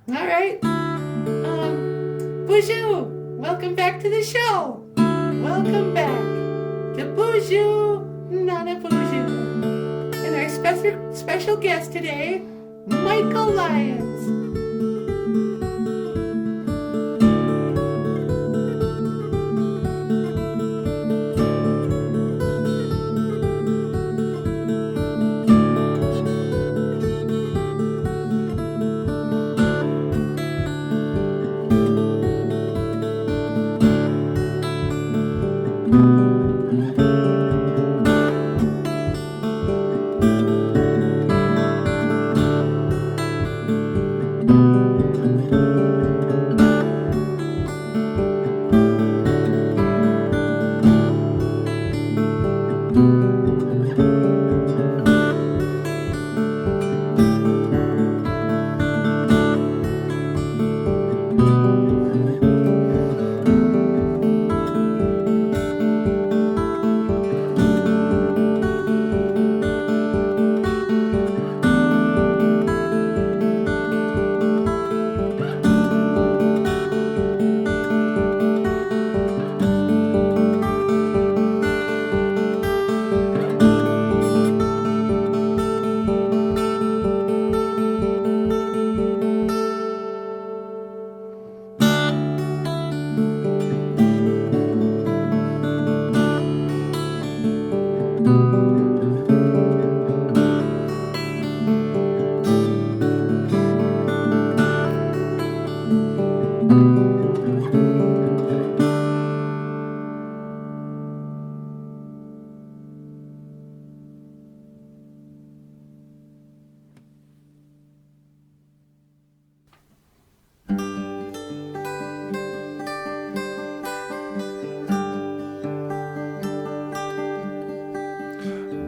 All right. Bonjour. Welcome back to the show. Welcome back to Bonjour, Nana Bonjour. And our special guest today, Michael Lyons.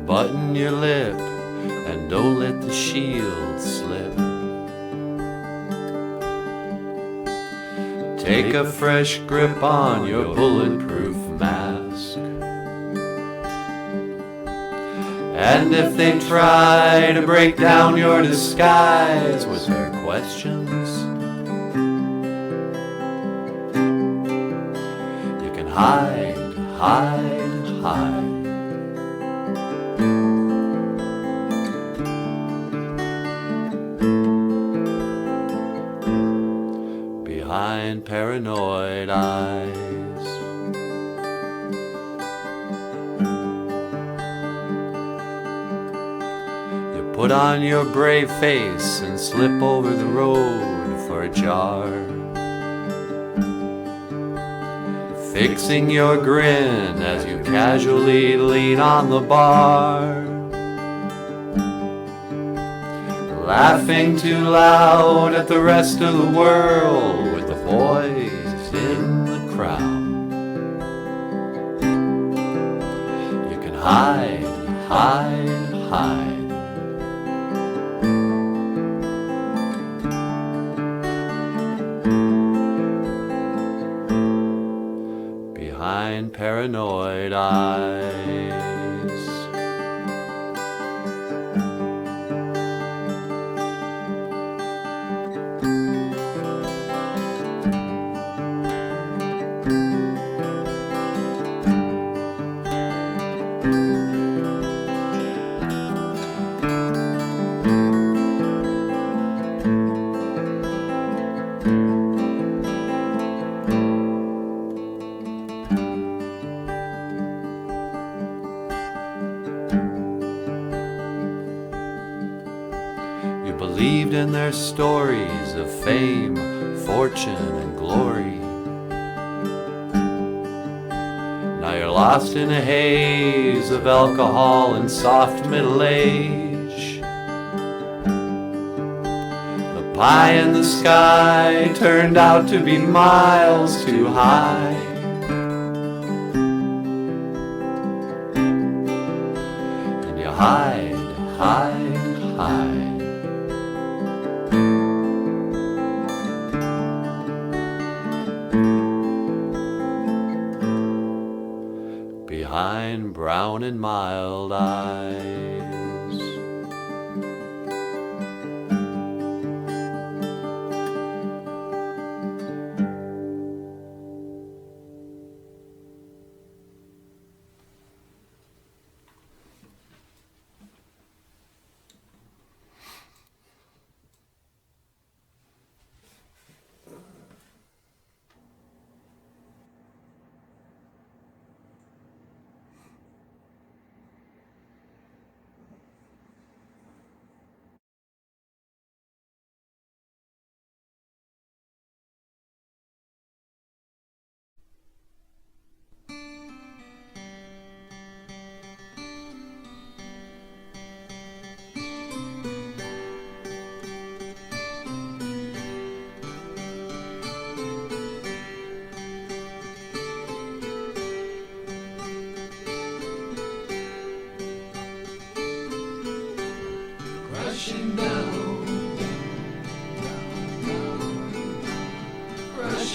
Button your lip and don't let the shield slip. Take a fresh grip on your bulletproof mask. And if they try to break down your disguise with their questions, you can hide, hide, hide. Behind paranoid eyes. You put on your brave face and slip over the road for a jar, fixing your grin as you casually lean on the bar, laughing too loud at the rest of the world with the boys in the crowd. You can hide, hide, hide. Behind paranoid eyes. You believed in their stories of fame, fortune, and glory. Now you're lost in a haze of alcohol and soft middle age. The pie in the sky turned out to be miles too high. And you hide, hide, hide. Behind brown and mild eyes.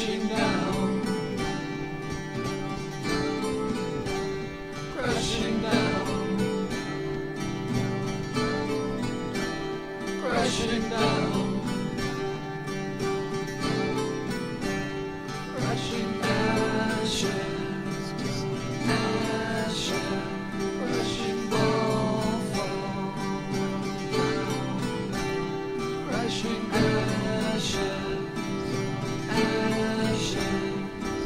crashing down, crashing down, crashing down, crashing ashes, ashes, crashing ball fall, crashing ashes, ashes,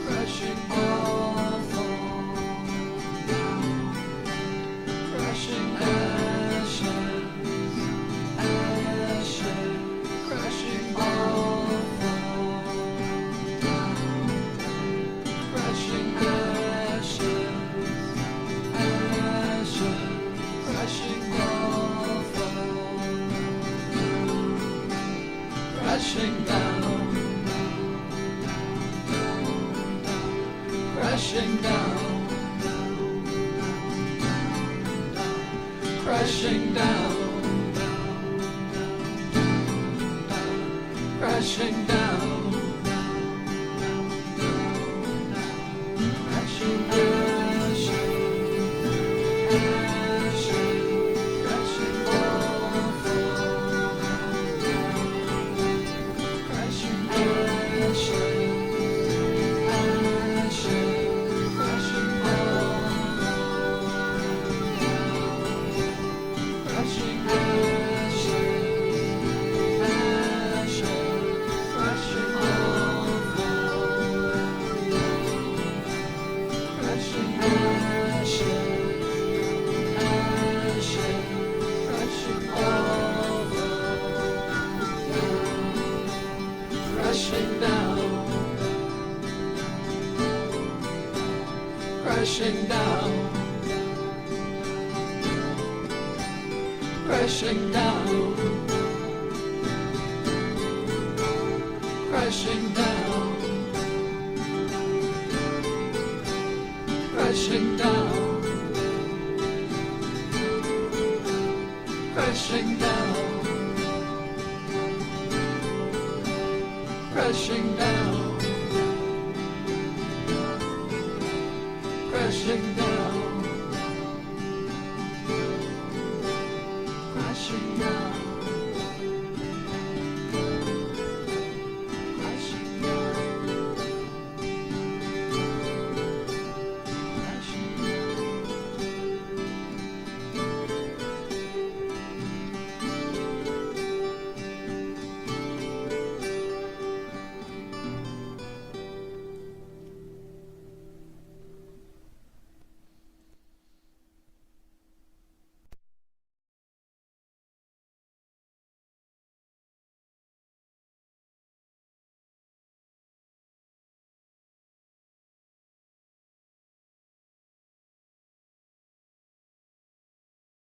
crashing ball fall, crashing ashes, ashes, crashing ball fall, crashing ashes, ashes, crashing ball fall, crashing down, crashing down, crashing down, crashing down, crashing ashes, ashes, crashing ball fall, crashing ashes, ashes, crashing ball fall, crashing ashes, ashes, crashing ball fall, crashing ashes, ashes, crashing ball fall, crashing down, crashing down, crashing down, crashing down, crashing down, crashing down, crashing down, crashing down.